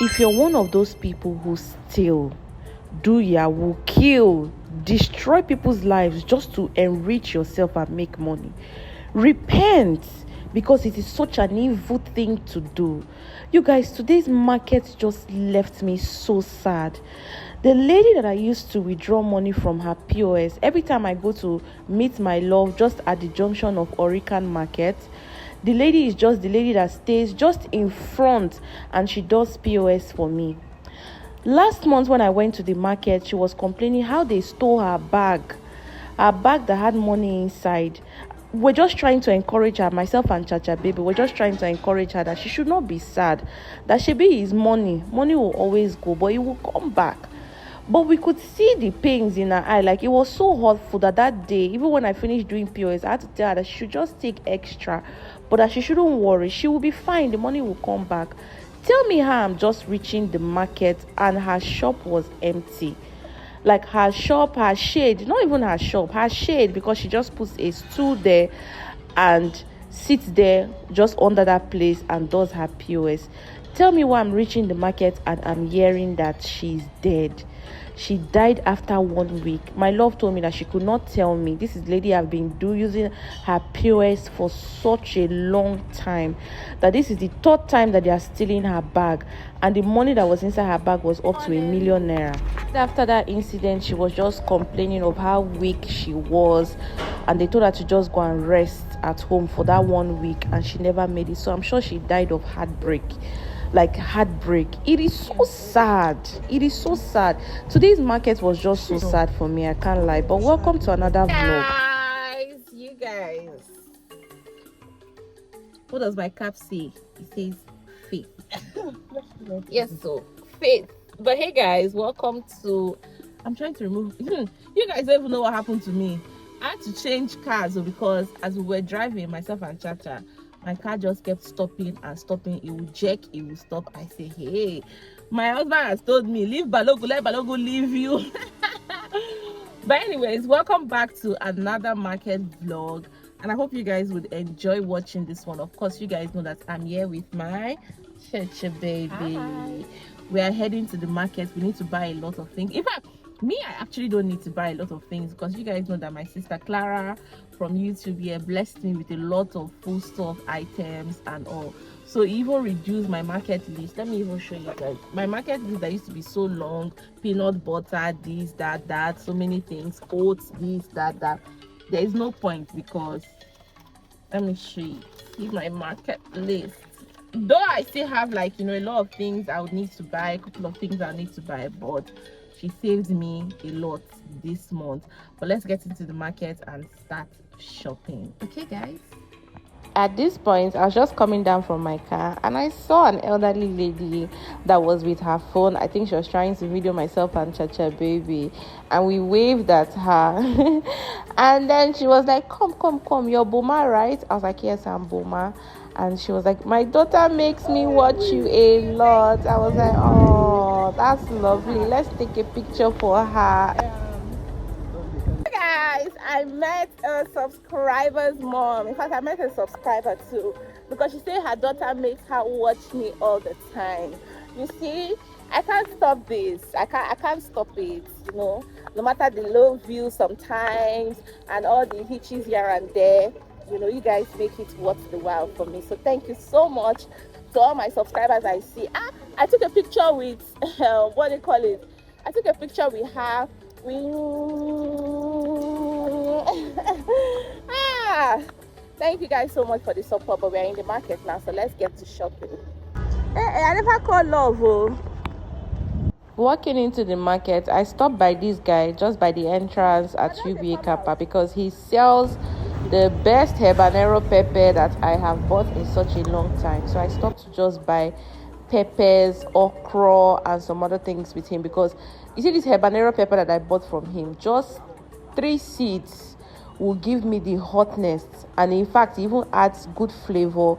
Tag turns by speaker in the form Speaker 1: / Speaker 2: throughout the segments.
Speaker 1: If you're one of those people who steal, do yahoo, kill, destroy people's lives just to enrich yourself and make money, repent, because it is such an evil thing to do. You guys, today's market just left me so sad. The lady that I used to withdraw money from her POS, every time I go to meet my love just at the junction of Orican Market, the lady is just the lady that stays just in front and she does POS for me. Last month when I went to the market, she was complaining how they stole her bag that had money inside. We're just trying to encourage her, myself and Chacha baby, we're just trying to encourage her that she should not be sad, that she be his money will always go, but it will come back. But we could see the pains in her eye. Like, it was so hurtful that day, even when I finished doing POS, I had to tell her that she should just take extra, but that she shouldn't worry, she will be fine, the money will come back. Tell me how I'm just reaching the market and her shop was empty. Like, her shop, her shade, not even her shop, her shade, because she just puts a stool there and sits there just under that place and does her POS. Tell me why I'm reaching the market and I'm hearing that she's dead. She died after 1 week. My love told me that she could not tell me. This is lady I've been using her POS for such a long time, that this is the third time that they are stealing her bag, and the money that was inside her bag was up to ₦1 million. After that incident, she was just complaining of how weak she was, and they told her to just go and rest at home for that 1 week, and she never made it. So I'm sure she died of heartbreak. Like, heartbreak. It is so sad. It is so sad. Today's market was just so sad for me, I can't lie. But welcome to another vlog. You guys, what does my cap say? It says faith. Yes, so faith. But hey guys, welcome to, I'm trying to remove you guys don't even know what happened to me. I had to change cars because as we were driving, myself and Chacha, my car just kept stopping and stopping. It will jack, it will stop. I say, hey, my husband has told me, leave Balogo, let Balogo leave you. But anyways, welcome back to another market vlog, and I hope you guys would enjoy watching this one. Of course, you guys know that I'm here with my Chacha baby. Hi. We are heading to the market. We need to buy a lot of things. In fact, me, I actually don't need to buy a lot of things because you guys know that my sister Clara from YouTube here blessed me with a lot of food stuff items and all. So even reduce my market list. Let me even show you guys my market list that used to be so long: peanut butter, this, that, so many things, oats, this, that. There is no point, because let me show you. See my market list. Though I still have, like, a lot of things I would need to buy, a couple of things I need to buy, but she saved me a lot this month. But let's get into the market and start shopping. Okay guys, at this point I was just coming down from my car and I saw an elderly lady that was with her phone. I think she was trying to video myself and Chacha baby, and we waved at her. And then she was like, come, you're Boma, right? I was like, yes, I'm Boma. And she was like, my daughter makes me watch you a lot. I was like, oh, that's lovely, let's take a picture for her. Guys, I met a subscriber's mom. In fact, I met a subscriber too, because she said her daughter makes her watch me all the time. You see, I can't stop this. I can't stop it, no matter the low view sometimes and all the hitches here and there. You guys make it worth the while for me. So thank you so much to all my subscribers I see. I took a picture with what do you call it? I took a picture with her. Thank you guys so much for the support, but we're in the market now, so let's get to shopping. I never call love. Oh. Walking into the market, I stopped by this guy just by the entrance at UBA Kappa, because he sells the best habanero pepper that I have bought in such a long time. So I stopped to just buy peppers, okra, and some other things with him, because you see this habanero pepper that I bought from him, just 3 seeds will give me the hotness, and in fact even adds good flavor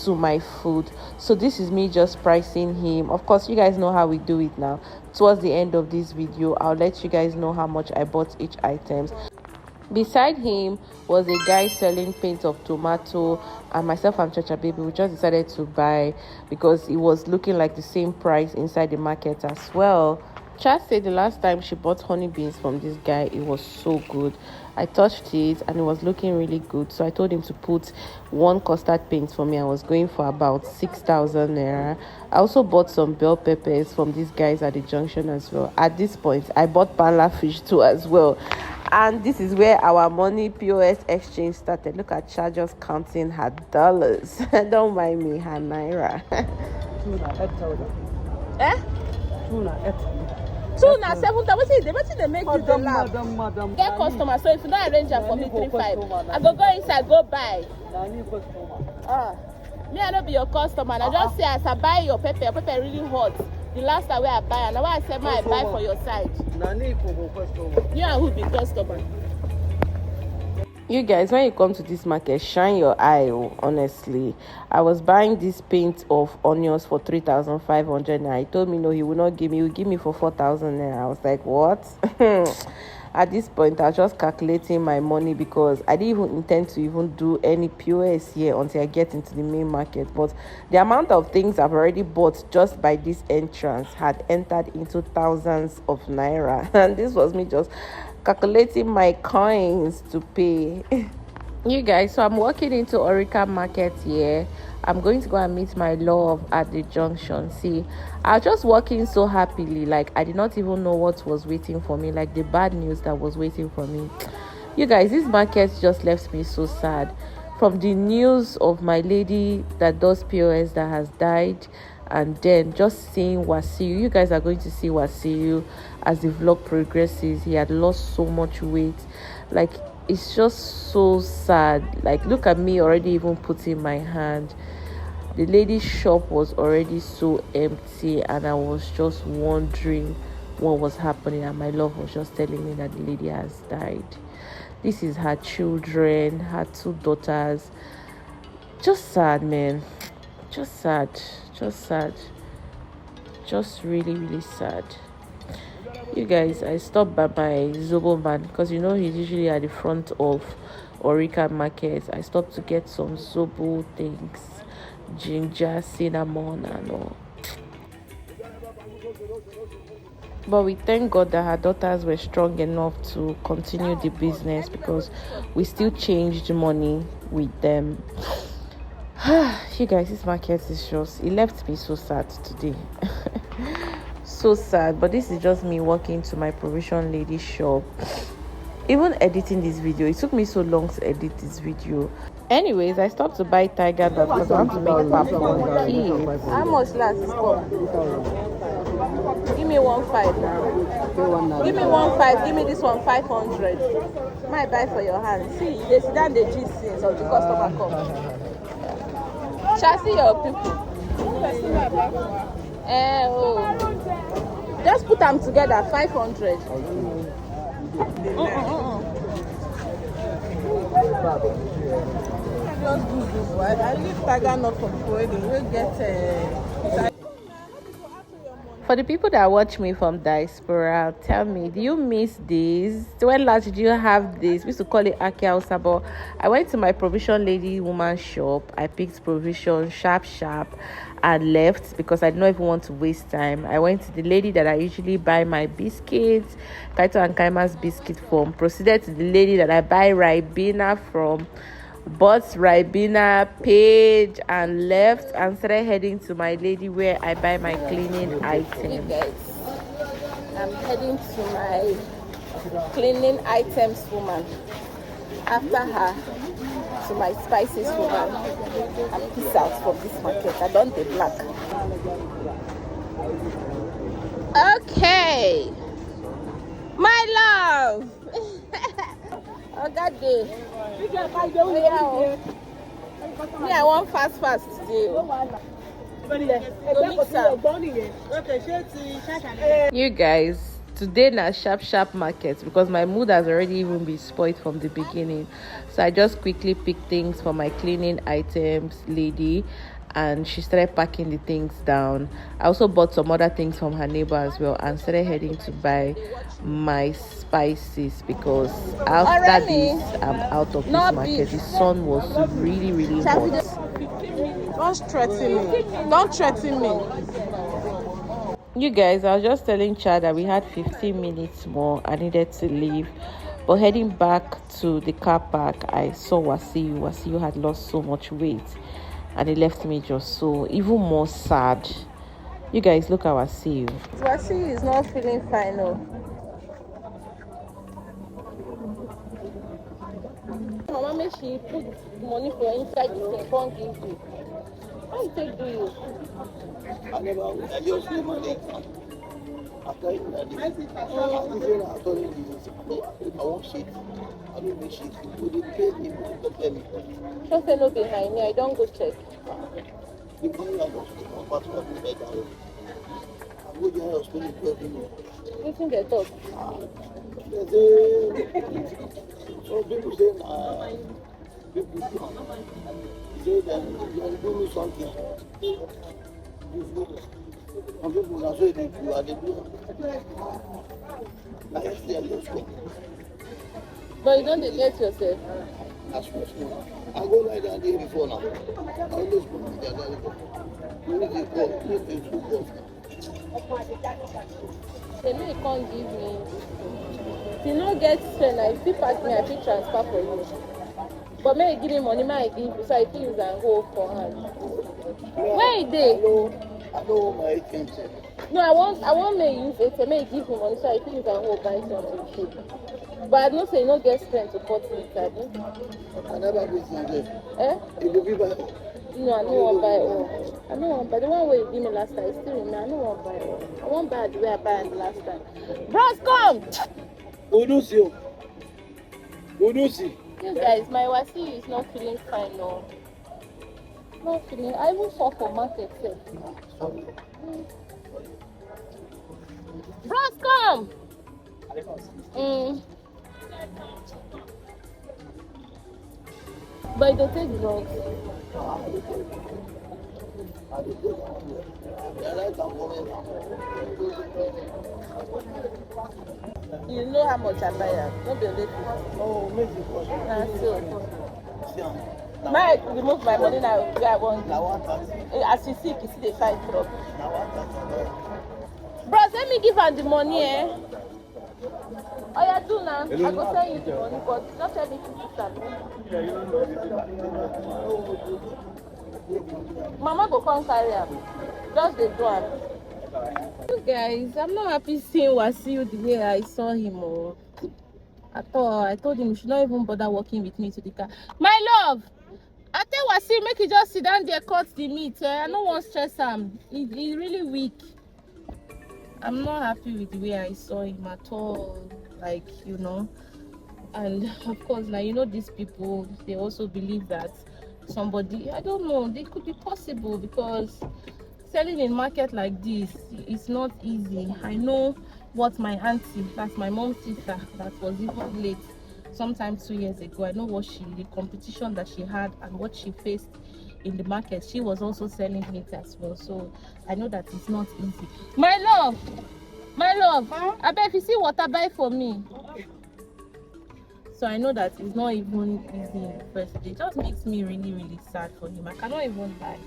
Speaker 1: to my food. So this is me just pricing him. Of course, you guys know how we do it now. Towards the end of this video, I'll let you guys know how much I bought each item. Beside him was a guy selling paint of tomato, and myself and Chacha Baby, we just decided to buy because it was looking like the same price inside the market as well. Chat said the last time she bought honey beans from this guy, it was so good. I touched it and it was looking really good, so I told him to put one custard paint for me. I was going for about 6,000 naira. I also bought some bell peppers from these guys at the junction as well. At this point, I bought pala fish too as well. And this is where our money POS exchange started. Look at Cha just counting her dollars. Don't mind me, her naira. Tuna 7,000. Wetin dey make you dey laugh? Get customer, so if you don't arrange am for me 3,500, I go inside go buy. Me I no be your customer. I just say as I buy your pepper really hot. The last time where I buy, and now I said I buy for your side. You and who be customer? You guys, when you come to this market, shine your eye. Honestly, I was buying this paint of onions for 3,500 naira. He told me no, he will not give me. He will give me for 4,000 naira. I was like, what? At this point, I was just calculating my money because I didn't even intend to even do any POS here until I get into the main market. But the amount of things I've already bought just by this entrance had entered into thousands of naira, and this was me just calculating my coins to pay. You guys, so I'm walking into Orika Market here. I'm going to go and meet my love at the junction. See, I was just walking so happily, like I did not even know what was waiting for me, like the bad news that was waiting for me. You guys, this market just left me so sad. From the news of my lady that does POS that has died, and then just seeing Wasiu. You guys are going to see Wasiu as the vlog progresses. He had lost so much weight. Like, it's just so sad. Like, look at me already even putting my hand. The lady's shop was already so empty, and I was just wondering what was happening, and my love was just telling me that the lady has died. This is her children, her 2 daughters. Just sad, man. Just sad. Just really sad. You guys, I stopped by my Zobo man because you know he's usually at the front of Orika Market. I stopped to get some Zobo things, ginger, cinnamon and all. But we thank God that her daughters were strong enough to continue the business because we still changed money with them. You guys, this market is just, it left me so sad today. So sad. But this is just me walking to my provision lady shop. Even editing this video, it took me so long to edit this video. Anyways, I stopped to buy tiger dog because I want to make pap for the kids. How much last is called? Give me 1.5 now. Give me 1.5. Give me this one 500. Might buy for your hand. See, they sit down the G since or the customer come. Shall I see your people? Just put them together, 500. I leave tiger nut for people. They will get. For the people that watch me from diaspora, tell me, do you miss this? When last did you have this? We used to call it Ake Hausa, but I went to my provision lady woman shop. I picked provision sharp and left because I did not even want to waste time. I went to the lady that I usually buy my biscuits, Kaito and Kaima's biscuit from. Proceeded to the lady that I buy Ribena from. Bought Ribena, paid and left and started heading to my lady where I buy my cleaning items. Guys, I'm heading to my cleaning items woman. After her, to my spices woman. And peace out from this market. I don't the black. Okay, my love. Oh, that day. Yeah, I want fast today. You guys, today na sharp market because my mood has already even been spoiled from the beginning. So I just quickly picked things for my cleaning items lady, and she started packing the things down. I also bought some other things from her neighbor as well and started heading to buy my spices because after this I'm out of this market. The sun was really hot.
Speaker 2: Don't threaten me. Don't threaten me.
Speaker 1: You guys, I was just telling Chad that we had 15 minutes more. I needed to leave. But heading back to the car park, I saw Wasiu. Wasiu had lost so much weight. And it left me just so even more sad. You guys, look at Wasiu.
Speaker 2: Wasiu is not feeling fine, no. Mama, make she put money for inside the thing, can't give you. How you take do you?
Speaker 3: I just leave money. After I won't shit. I don't make shit. Would it pay me? Don't tell me.
Speaker 2: Just say no behind me. I don't go check.
Speaker 3: The money I lost, I'm about to have to beg out. I'm going to the hospital 12 minutes.
Speaker 2: You think they talk?
Speaker 3: So people say, people say that you do me something. Some people are saying that you are the doer. I actually just go.
Speaker 2: But you don't neglect yourself.
Speaker 3: That's what's going on. I go like that day before now. I always go like that. You need to go. You need to go.
Speaker 2: They may can't give me. If you don't get strength, I feel pack me, I feel transfer for you. But may I give me money, may I give you, so I feel use and go for hand. Where is they?
Speaker 3: I know my ATM said.
Speaker 2: No, I want me use ATM, may I give you money, so I feel use and go buy something cheap. But I don't say you don't get strength to put inside.
Speaker 3: I never go to the
Speaker 2: Eh?
Speaker 3: It will be by.
Speaker 2: No, I don't want to buy all. I don't want to buy. The one where you give me last time, still in me. I don't want to buy all. I want to buy the way I buy it last time. Bros, come!
Speaker 3: Udusi.
Speaker 2: You guys, my Wasi is not feeling fine, no. Not feeling. I even saw for market sef. Bros, come! But you don't take drugs. You know how much I buy am. Don't be late.
Speaker 3: Oh, maybe.
Speaker 2: So. Might remove my money now. I want. As you see, you see the fight trouble. Bros, let me give her the money, eh? Oh, yeah, do now. I go send you the money, but not tell me to Mama go come carry am. Just dey do am. You guys, I'm not happy seeing Wasiu the way I saw him. Oh. At all. I told him he should not even bother walking with me to the car. My love, I tell Wasiu make you just sit down there, cut the meat. I don't want stress him. He's really weak. I'm not happy with the way I saw him at all. Like, you know. And of course, now you know these people, they also believe that somebody, I don't know, they could be possible because selling in market like this is not easy. I know what my auntie, that's my mom's sister, that was even late sometime 2 years ago. I know what the competition that she had and what she faced in the market. She was also selling meat as well, so I know that it's not easy. My love, huh? I bet if you see water, buy for me. So I know that it's not even easy in the first place. It just makes me really sad for him. I cannot even lie,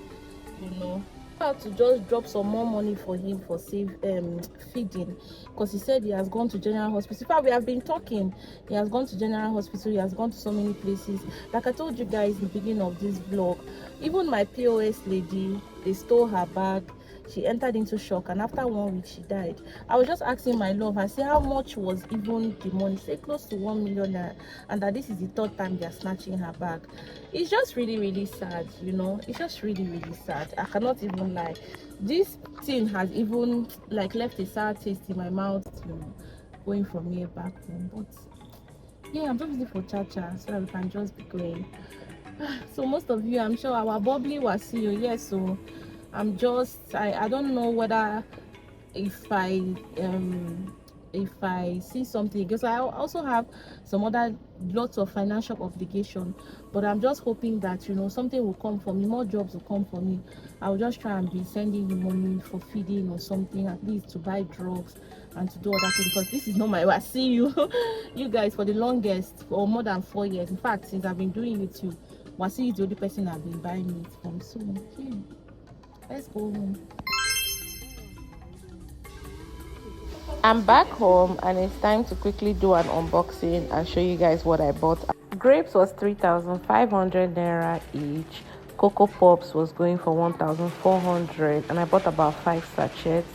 Speaker 2: you know. I had to just drop some more money for him for feeding, because he said he has gone to general hospital. In fact, we have been talking. He has gone to general hospital. He has gone to so many places. Like I told you guys in the beginning of this vlog, even my POS lady, they stole her bag. She entered into shock, and after 1 week she died. I was just asking my love, I said, how much was even the money? Say close to 1 million, and that this is the third time they are snatching her bag. It's just really sad, you know. It's just really sad. I cannot even lie. This thing has even like left a sour taste in my mouth, you know, going from here back home. But yeah, I'm just looking for cha-cha so that we can just be going. So most of you, I'm sure our bubbly Wasiu, yes. So I'm just, I don't know whether if I if I see something, because I also have some other lots of financial obligation, but I'm just hoping that, you know, something will come for me, more jobs will come for me. I'll just try and be sending you money for feeding or something, at least to buy drugs and to do other things, because this is not my way. I see you you guys for the longest, for more than 4 years, in fact since I've been doing it with you, Wasi is the only person I've been buying it from. So yeah, let's go home.
Speaker 1: I'm back home and it's time to quickly do an unboxing and show you guys what I bought. Grapes was 3,500 naira each. Cocoa Pops was going for 1,400 and I bought about 5 sachets.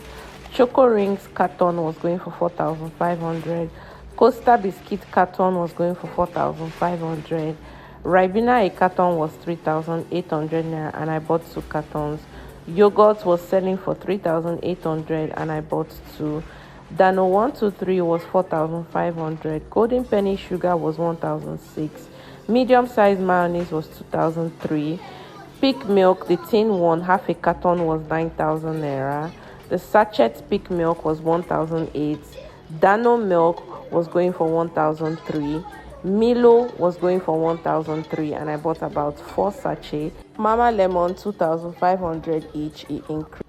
Speaker 1: Choco Rings carton was going for 4,500. Costa Biscuit carton was going for 4,500. Ribena a carton was 3,800 naira and I bought 2 cartons. Yogurt was selling for 3,800 and I bought 2. Dano 123 was 4,500. Golden Penny sugar was 1,006. Medium sized mayonnaise was 2,003. Peak milk, the tin one, half a carton was 9,000 naira. The sachet peak milk was 1,008. Dano milk was going for 1,003. Milo was going for 1,003 and I bought about 4 sachets. Mama Lemon 2,500 each, it increased.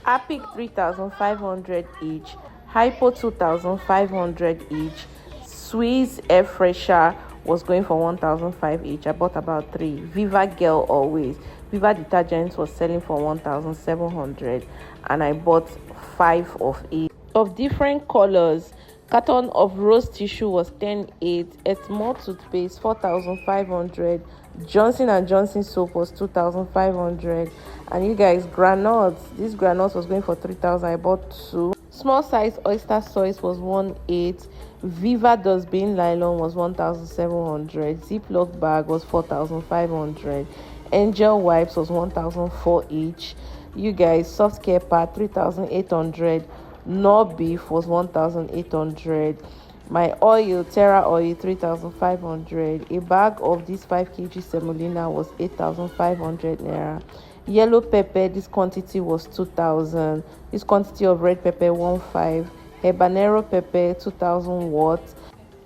Speaker 1: Apic 3,500 each. Hypo 2,500 each. Swiss air fresher was going for 1,005 each. I bought about 3. Viva Girl always. Viva detergent was selling for 1,700 and I bought 5 of each. Of different colors. Carton of rose tissue was 10.8. Etmol toothpaste 4,500. Johnson & Johnson soap was 2,500. And you guys, granules. This granules was going for 3,000. I bought 2. Small size oyster sauce was 1.8. Viva dustbin nylon was 1,700. Ziploc bag was 4,500. Angel wipes was 1,004 each. You guys, soft care pad 3,800. Nor beef was 1,800. My oil, Terra oil 3,500. A bag of this 5 kg semolina was 8,500 naira. Yellow pepper, this quantity was 2,000. This quantity of red pepper 1,500. Habanero pepper 2,000 watts.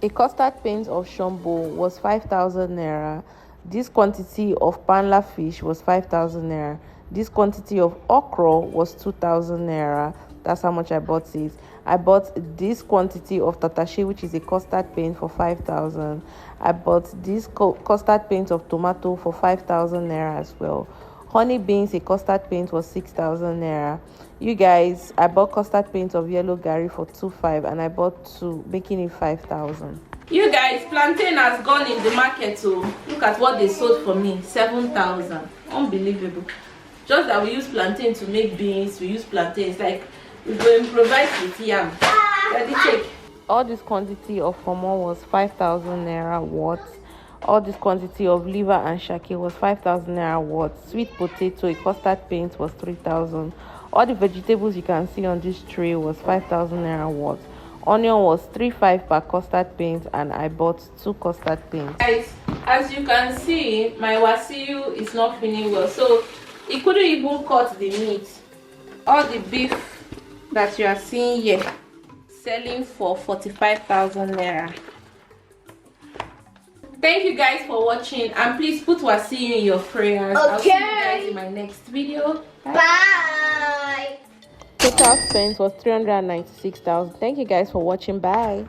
Speaker 1: A custard paint of Shombo was 5,000 naira. This quantity of panla fish was 5,000 naira. This quantity of okra was 2,000 naira. That's how much I bought it. I bought this quantity of tatache, which is a custard paint, for 5,000. I bought this custard paint of tomato for 5,000 naira as well. Honey beans, a custard paint, was 6,000 naira. You guys, I bought custard paint of yellow gari for 2,500 and I bought 2, making it 5,000. You guys, plantain has gone in the market, so look at what they sold for me, 7,000. Unbelievable. Just that we use plantain to make beans, we use plantains, like we go improvise with yam. Ready, take. All this quantity of pomo was 5,000 naira worth. All this quantity of liver and shake was 5,000 naira worth. Sweet potato, a custard paint, was 3,000. All the vegetables you can see on this tray was 5,000 naira worth. Onion was 3,500 per custard paint and I bought 2 custard paints. Guys, as you can see, my wasiu is not feeling well, so he couldn't even cut the meat. All the beef that you are seeing here selling for 45,000 naira. Thank you guys for watching and please put wasiu in your prayers. Okay. I'll see you guys in my next video. Bye. Total spend was 396,000. Thank you guys for watching. Bye.